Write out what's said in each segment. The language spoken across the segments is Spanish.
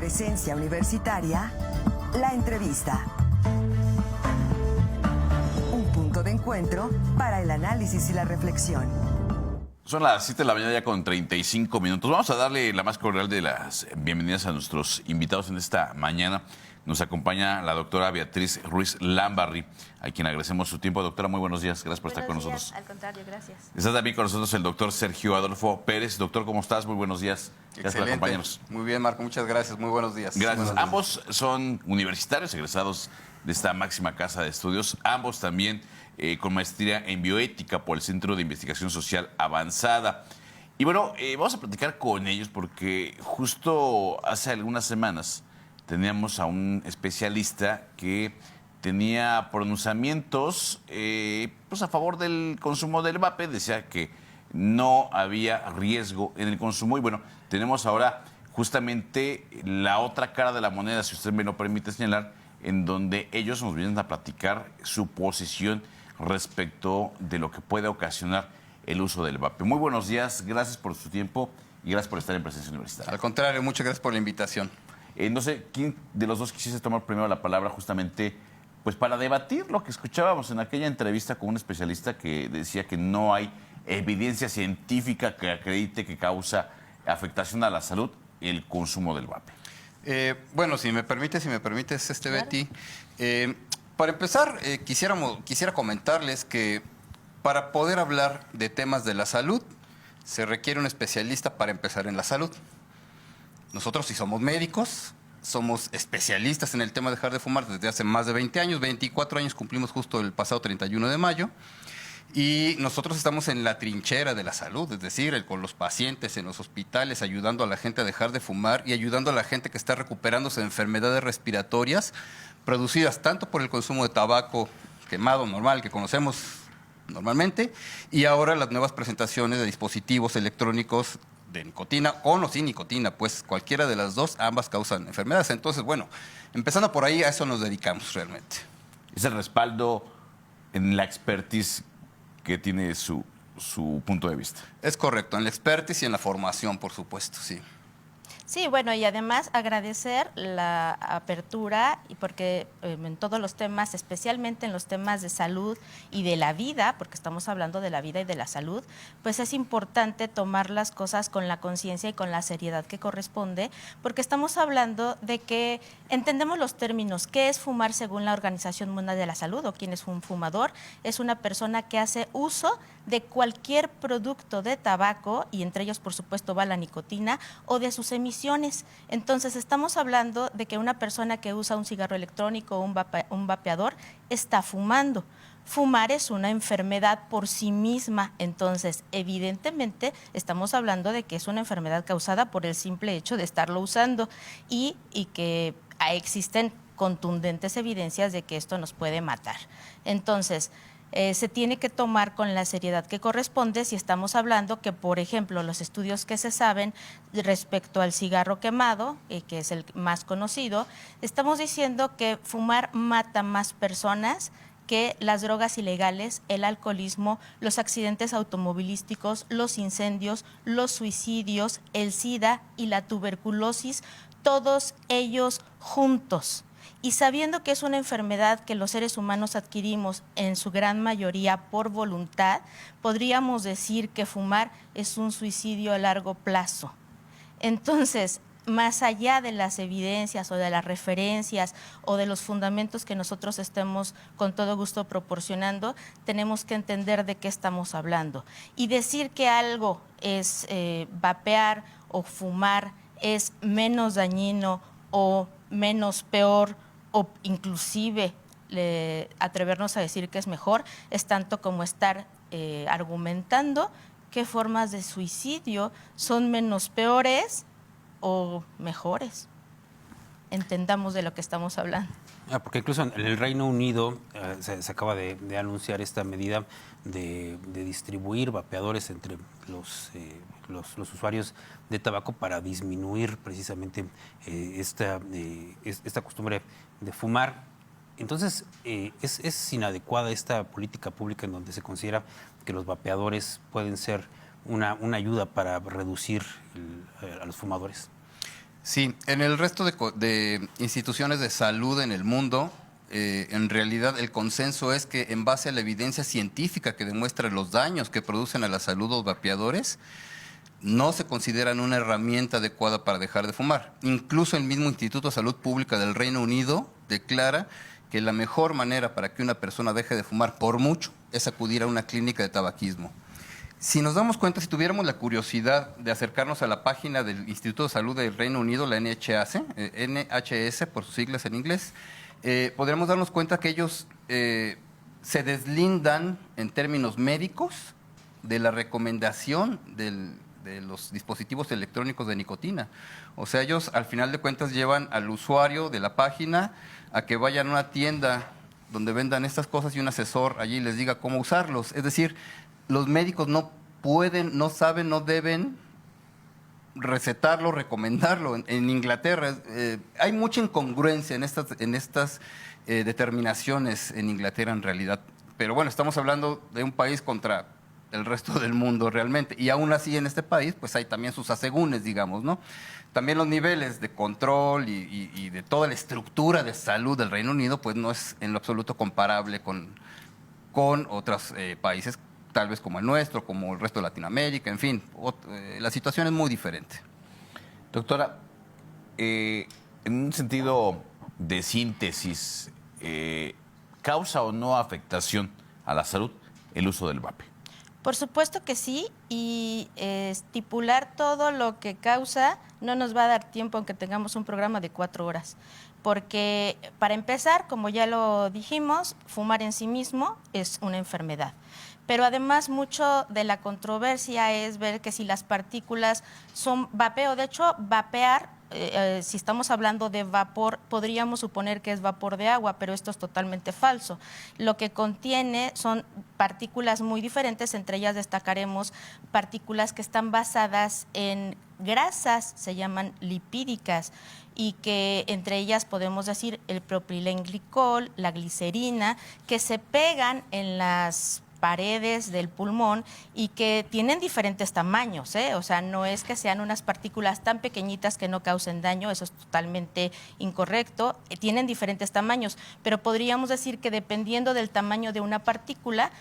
Presencia Universitaria, la entrevista. Un punto de encuentro para el análisis y la reflexión. Son las 7 de la mañana ya con 35 minutos. Vamos a darle la más cordial de las bienvenidas a nuestros invitados en esta mañana. Nos acompaña la doctora Beatriz Ruiz Lambarri, a quien agradecemos su tiempo. Doctora, muy buenos días. Gracias por estar con nosotros. Al contrario, gracias. Está también con nosotros el doctor Sergio Adolfo Pérez. Doctor, ¿cómo estás? Muy buenos días. Gracias por acompañarnos. Muy bien, Marco. Muchas gracias. Muy buenos días. Gracias. Buenos días. Ambos son universitarios egresados de esta máxima casa de estudios. Ambos también con maestría en bioética por el Centro de Investigación Social Avanzada. Y bueno, vamos a platicar con ellos porque justo hace algunas semanas teníamos a un especialista que tenía pronunciamientos pues a favor del consumo del vape. Decía que no había riesgo en el consumo. Y bueno, tenemos ahora justamente la otra cara de la moneda, si usted me lo permite señalar, en donde ellos nos vienen a platicar su posición respecto de lo que puede ocasionar el uso del vape. Muy buenos días, gracias por su tiempo y gracias por estar en Presencia Universitaria. Al contrario, muchas gracias por la invitación. No sé, ¿quién de los dos quisiese tomar primero la palabra justamente pues para debatir lo que escuchábamos en aquella entrevista con un especialista que decía que no hay evidencia científica que acredite que causa afectación a la salud el consumo del vape? Bueno, si me permites, Claro. Betty, para empezar, quisiera comentarles que para poder hablar de temas de la salud se requiere un especialista para empezar en la salud. Nosotros sí somos médicos, somos especialistas en el tema de dejar de fumar desde hace más de 20 años, 24 años cumplimos justo el pasado 31 de mayo. Y nosotros estamos en la trinchera de la salud, es decir, con los pacientes en los hospitales, ayudando a la gente a dejar de fumar y ayudando a la gente que está recuperándose de enfermedades respiratorias producidas tanto por el consumo de tabaco quemado normal que conocemos normalmente y ahora las nuevas presentaciones de dispositivos electrónicos de nicotina, con o sin nicotina, pues cualquiera de las dos, ambas causan enfermedades. Entonces, bueno, empezando por ahí, a eso nos dedicamos realmente. Es el respaldo en la expertise que tiene su punto de vista. Es correcto, en la expertise y en la formación, por supuesto, sí. Sí, bueno, y además agradecer la apertura y porque en todos los temas, especialmente en los temas de salud y de la vida, porque estamos hablando de la vida y de la salud, pues es importante tomar las cosas con la conciencia y con la seriedad que corresponde, porque estamos hablando de que entendemos los términos. ¿Qué es fumar según la Organización Mundial de la Salud o quién es un fumador? Es una persona que hace uso de cualquier producto de tabaco, y entre ellos, por supuesto, va la nicotina, o de sus emisiones. Entonces, estamos hablando de que una persona que usa un cigarro electrónico o un vapeador está fumando. Fumar es una enfermedad por sí misma, entonces, evidentemente, estamos hablando de que es una enfermedad causada por el simple hecho de estarlo usando y que existen contundentes evidencias de que esto nos puede matar. Entonces, se tiene que tomar con la seriedad que corresponde si estamos hablando que, por ejemplo, los estudios que se saben respecto al cigarro quemado, que es el más conocido, estamos diciendo que fumar mata más personas que las drogas ilegales, el alcoholismo, los accidentes automovilísticos, los incendios, los suicidios, el SIDA y la tuberculosis, todos ellos juntos. Y sabiendo que es una enfermedad que los seres humanos adquirimos en su gran mayoría por voluntad, podríamos decir que fumar es un suicidio a largo plazo. Entonces, más allá de las evidencias o de las referencias o de los fundamentos que nosotros estemos con todo gusto proporcionando, tenemos que entender de qué estamos hablando. Y decir que algo es vapear o fumar es menos dañino o menos peor o inclusive atrevernos a decir que es mejor, es tanto como estar argumentando qué formas de suicidio son menos peores o mejores. Entendamos de lo que estamos hablando. Porque incluso en el Reino Unido se acaba de anunciar esta medida de distribuir vapeadores entre los usuarios de tabaco para disminuir precisamente esta costumbre de fumar. Entonces, es inadecuada esta política pública en donde se considera que los vapeadores pueden ser una ayuda para reducir a los fumadores. Sí, en el resto de instituciones de salud en el mundo, en realidad el consenso es que en base a la evidencia científica que demuestra los daños que producen a la salud los vapeadores, no se consideran una herramienta adecuada para dejar de fumar. Incluso el mismo Instituto de Salud Pública del Reino Unido declara que la mejor manera para que una persona deje de fumar por mucho es acudir a una clínica de tabaquismo. Si nos damos cuenta, si tuviéramos la curiosidad de acercarnos a la página del Instituto de Salud del Reino Unido, la NHS por sus siglas en inglés, podríamos darnos cuenta que ellos se deslindan en términos médicos de la recomendación de los dispositivos electrónicos de nicotina. O sea, ellos al final de cuentas llevan al usuario de la página a que vayan a una tienda donde vendan estas cosas y un asesor allí les diga cómo usarlos. Es decir, los médicos no pueden, no saben, no deben recetarlo, recomendarlo. En Inglaterra hay mucha incongruencia en estas determinaciones en Inglaterra en realidad. Pero bueno, estamos hablando de un país contra el resto del mundo realmente. Y aún así en este país pues hay también sus asegúnes, digamos, ¿no? También los niveles de control y de toda la estructura de salud del Reino Unido pues no es en lo absoluto comparable con otros países, tal vez como el nuestro, como el resto de Latinoamérica, en fin, la situación es muy diferente. Doctora, en un sentido de síntesis, ¿causa o no afectación a la salud el uso del vape? Por supuesto que sí, y estipular todo lo que causa no nos va a dar tiempo aunque tengamos un programa de 4 horas. Porque para empezar, como ya lo dijimos, fumar en sí mismo es una enfermedad. Pero además mucho de la controversia es ver que si las partículas son vapeo, de hecho vapear, si estamos hablando de vapor, podríamos suponer que es vapor de agua, pero esto es totalmente falso. Lo que contiene son partículas muy diferentes, entre ellas destacaremos partículas que están basadas en grasas, se llaman lipídicas, y que entre ellas podemos decir el propilenglicol, la glicerina, que se pegan en las paredes del pulmón y que tienen diferentes tamaños, o sea, no es que sean unas partículas tan pequeñitas que no causen daño, eso es totalmente incorrecto, tienen diferentes tamaños, pero podríamos decir que dependiendo del tamaño de una partícula,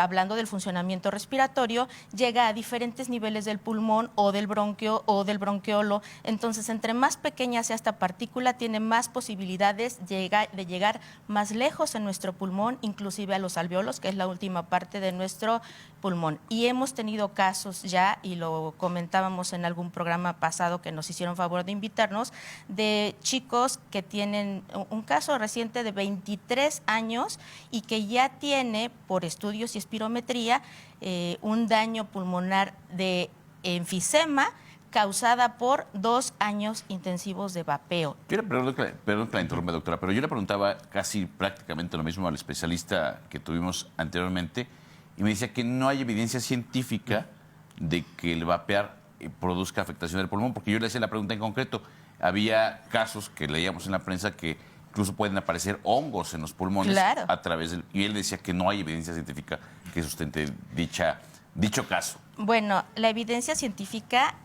hablando del funcionamiento respiratorio, llega a diferentes niveles del pulmón o del bronquio o del bronquiolo. Entonces, entre más pequeña sea esta partícula, tiene más posibilidades de llegar más lejos en nuestro pulmón, inclusive a los alveolos, que es la última parte de nuestro pulmón. Y hemos tenido casos ya, y lo comentábamos en algún programa pasado que nos hicieron favor de invitarnos, de chicos que tienen un caso reciente de 23 años y que ya tiene, por estudios y espirometría, un daño pulmonar de enfisema causada por 2 años intensivos de vapeo. Perdón que la interrumpa, doctora, pero yo le preguntaba casi prácticamente lo mismo al especialista que tuvimos anteriormente y me decía que no hay evidencia científica de que el vapear produzca afectación del pulmón, porque yo le hacía la pregunta en concreto. Había casos que leíamos en la prensa que incluso pueden aparecer hongos en los pulmones. Claro. A través del, y él decía que no hay evidencia científica que sustente dicho caso. Bueno, la evidencia científica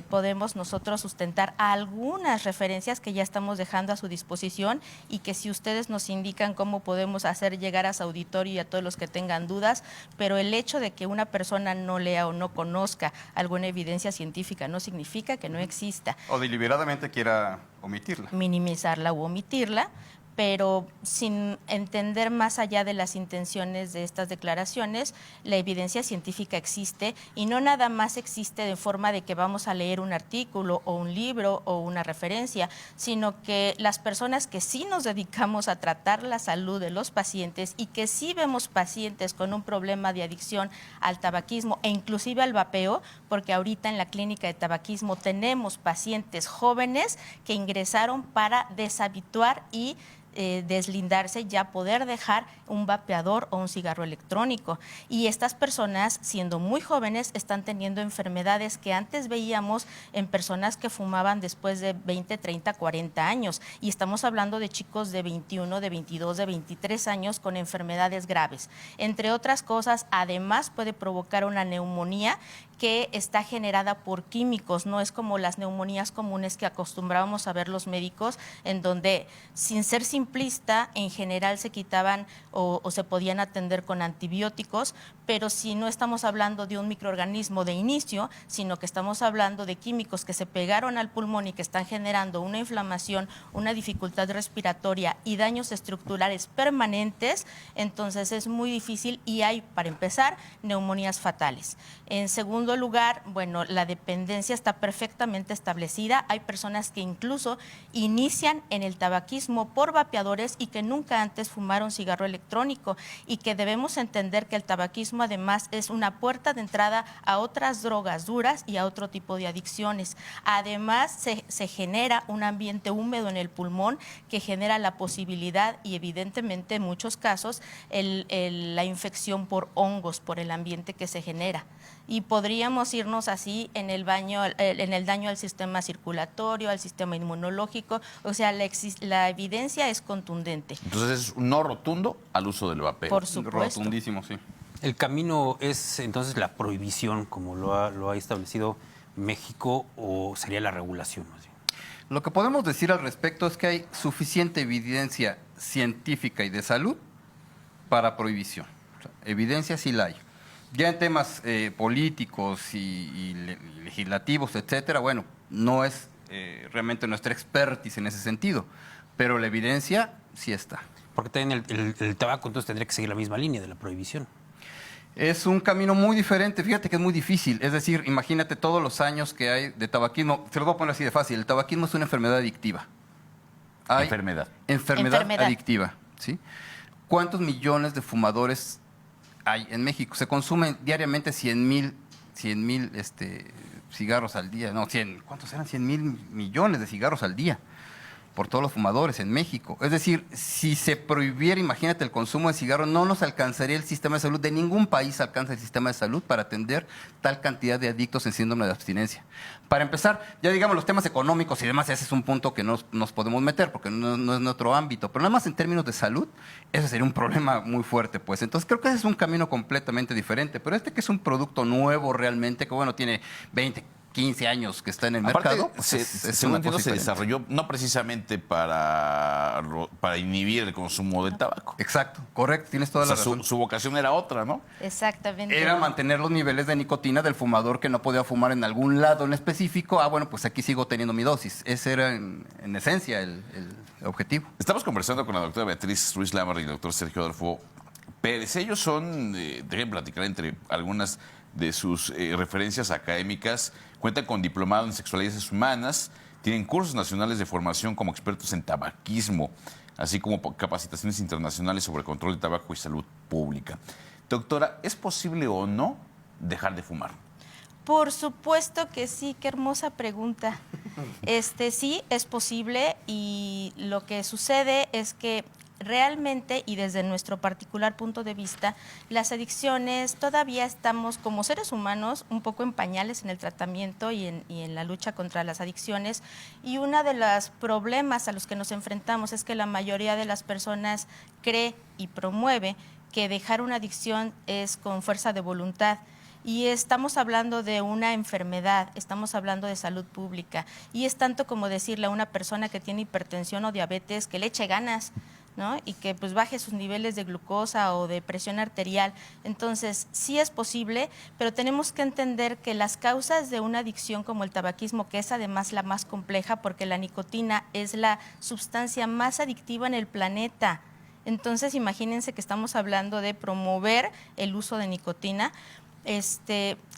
podemos nosotros sustentar algunas referencias que ya estamos dejando a su disposición y que si ustedes nos indican cómo podemos hacer llegar a su auditorio y a todos los que tengan dudas, pero el hecho de que una persona no lea o no conozca alguna evidencia científica no significa que no exista. O deliberadamente quiera omitirla. Minimizarla u omitirla, pero sin entender más allá de las intenciones de estas declaraciones, la evidencia científica existe y no nada más existe de forma de que vamos a leer un artículo o un libro o una referencia, sino que las personas que sí nos dedicamos a tratar la salud de los pacientes y que sí vemos pacientes con un problema de adicción al tabaquismo e inclusive al vapeo, porque ahorita en la clínica de tabaquismo tenemos pacientes jóvenes que ingresaron para deshabituar y deslindarse, ya poder dejar un vapeador o un cigarro electrónico. Y estas personas, siendo muy jóvenes, están teniendo enfermedades que antes veíamos en personas que fumaban después de 20, 30, 40 años. Y estamos hablando de chicos de 21, de 22, de 23 años con enfermedades graves. Entre otras cosas, además puede provocar una neumonía que está generada por químicos, no es como las neumonías comunes que acostumbrábamos a ver los médicos, en donde, sin ser simplista, en general se quitaban o se podían atender con antibióticos, pero si no estamos hablando de un microorganismo de inicio, sino que estamos hablando de químicos que se pegaron al pulmón y que están generando una inflamación, una dificultad respiratoria y daños estructurales permanentes, entonces es muy difícil y hay, para empezar, neumonías fatales. En segundo lugar, bueno, la dependencia está perfectamente establecida. Hay personas que incluso inician en el tabaquismo por vapeadores y que nunca antes fumaron cigarro electrónico, y que debemos entender que el tabaquismo además es una puerta de entrada a otras drogas duras y a otro tipo de adicciones. Además, se genera un ambiente húmedo en el pulmón que genera la posibilidad y evidentemente en muchos casos la infección por hongos, por el ambiente que se genera. Y podríamos irnos así en el daño al sistema circulatorio, al sistema inmunológico. O sea, la evidencia es contundente. Entonces es un no rotundo al uso del vapeo. Por supuesto. Rotundísimo, sí. El camino es entonces la prohibición, como lo ha establecido México, o sería la regulación, más bien. Lo que podemos decir al respecto es que hay suficiente evidencia científica y de salud para prohibición. O sea, evidencia sí la hay. Ya en temas políticos y legislativos, etcétera, bueno, no es realmente nuestra expertise en ese sentido, pero la evidencia sí está. Porque también el tabaco entonces tendría que seguir la misma línea de la prohibición. Es un camino muy diferente, fíjate que es muy difícil. Es decir, imagínate todos los años que hay de tabaquismo. Se lo voy a poner así de fácil. El tabaquismo es una enfermedad adictiva. Hay Enfermedad adictiva, ¿sí? ¿Cuántos millones de fumadores hay en México? Se consumen diariamente 100,000 cigarros al día. No, 100, ¿cuántos eran? 100,000 millones de cigarros al día por todos los fumadores en México. Es decir, si se prohibiera, imagínate, el consumo de cigarros, no nos alcanzaría el sistema de salud. De ningún país alcanza el sistema de salud para atender tal cantidad de adictos en síndrome de abstinencia. Para empezar, ya digamos los temas económicos y demás, ese es un punto que nos podemos meter porque no es nuestro ámbito, pero nada más en términos de salud, ese sería un problema muy fuerte, pues. Entonces creo que ese es un camino completamente diferente, pero que es un producto nuevo realmente, que bueno, tiene 20, 15 años que está en el mercado. Pues según entiendo, se desarrolló no precisamente para inhibir el consumo del tabaco. Exacto, correcto, tienes toda la razón. Su vocación era otra, ¿no? Exactamente. Era mantener los niveles de nicotina del fumador que no podía fumar en algún lado en específico. Bueno, pues aquí sigo teniendo mi dosis. Ese era en esencia el objetivo. Estamos conversando con la doctora Beatriz Ruiz Lamarri y el doctor Sergio Adolfo Pérez. Ellos deben platicar entre algunas de sus referencias académicas. Cuentan con diplomado en sexualidades humanas, tienen cursos nacionales de formación como expertos en tabaquismo, así como capacitaciones internacionales sobre control de tabaco y salud pública. Doctora, ¿es posible o no dejar de fumar? Por supuesto que sí, qué hermosa pregunta. Sí, es posible, y lo que sucede es que realmente, y desde nuestro particular punto de vista, las adicciones todavía estamos como seres humanos un poco en pañales en el tratamiento y en la lucha contra las adicciones, y uno de los problemas a los que nos enfrentamos es que la mayoría de las personas cree y promueve que dejar una adicción es con fuerza de voluntad. Y estamos hablando de una enfermedad, estamos hablando de salud pública, y es tanto como decirle a una persona que tiene hipertensión o diabetes que le eche ganas, ¿no? Y que pues baje sus niveles de glucosa o de presión arterial. Entonces, sí es posible, pero tenemos que entender que las causas de una adicción como el tabaquismo, que es además la más compleja porque la nicotina es la sustancia más adictiva en el planeta. Entonces, imagínense que estamos hablando de promover el uso de nicotina.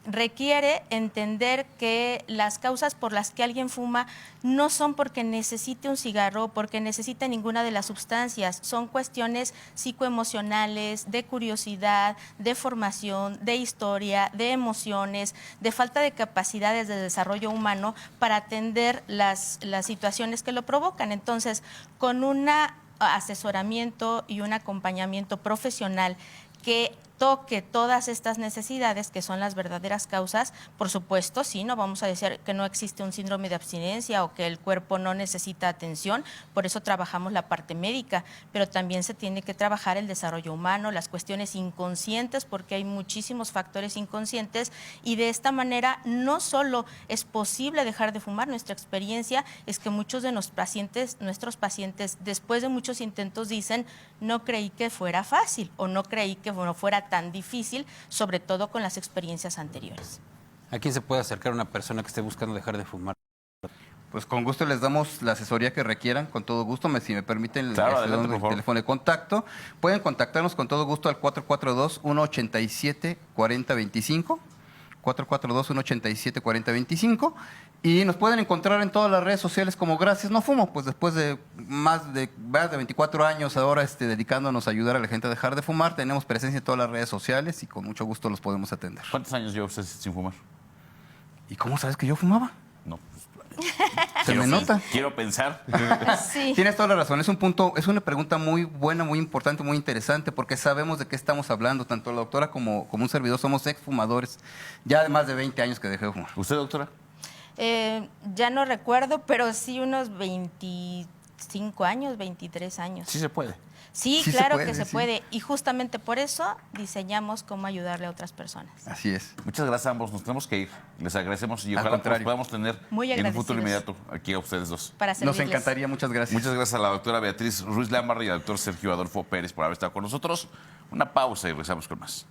Requiere entender que las causas por las que alguien fuma no son porque necesite un cigarro o porque necesite ninguna de las sustancias, son cuestiones psicoemocionales, de curiosidad, de formación, de historia, de emociones, de falta de capacidades de desarrollo humano para atender las situaciones que lo provocan. Entonces, con un asesoramiento y un acompañamiento profesional que toque todas estas necesidades que son las verdaderas causas, por supuesto, sí, no vamos a decir que no existe un síndrome de abstinencia o que el cuerpo no necesita atención, por eso trabajamos la parte médica, pero también se tiene que trabajar el desarrollo humano, las cuestiones inconscientes, porque hay muchísimos factores inconscientes y de esta manera no solo es posible dejar de fumar, nuestra experiencia es que muchos de nuestros pacientes, después de muchos intentos dicen, no creí que fuera fácil o no creí que no fuera tan difícil, sobre todo con las experiencias anteriores. ¿A quién se puede acercar una persona que esté buscando dejar de fumar? Pues con gusto les damos la asesoría que requieran, con todo gusto. Si me permiten, Claro, les adelante, doy por el favor. teléfono de contacto. Pueden contactarnos con todo gusto al 442-187-4025. 442-187-4025. Y nos pueden encontrar en todas las redes sociales como Gracias No Fumo. Pues después de más de 24 años ahora dedicándonos a ayudar a la gente a dejar de fumar, tenemos presencia en todas las redes sociales y con mucho gusto los podemos atender. ¿Cuántos años lleva usted sin fumar? ¿Y cómo sabes que yo fumaba? No. Se me nota. Quiero pensar. Sí. Tienes toda la razón, es una pregunta muy buena, muy importante, muy interesante, porque sabemos de qué estamos hablando, tanto la doctora como un servidor somos exfumadores, ya de más de 20 años que dejé de fumar. ¿Usted, doctora? Ya no recuerdo, pero sí unos 25 años, 23 años. Sí se puede. Sí, Sí se claro puede, que se sí. puede. Y justamente por eso diseñamos cómo ayudarle a otras personas. Así es. Muchas gracias a ambos. Nos tenemos que ir. Les agradecemos y Al ojalá contrario. podamos tener Muy en un futuro agradecidos. inmediato aquí a ustedes dos. Para Nos servirles. encantaría, muchas gracias. Muchas gracias a la doctora Beatriz Ruiz Lámbarra y al doctor Sergio Adolfo Pérez por haber estado con nosotros. Una pausa y regresamos con más.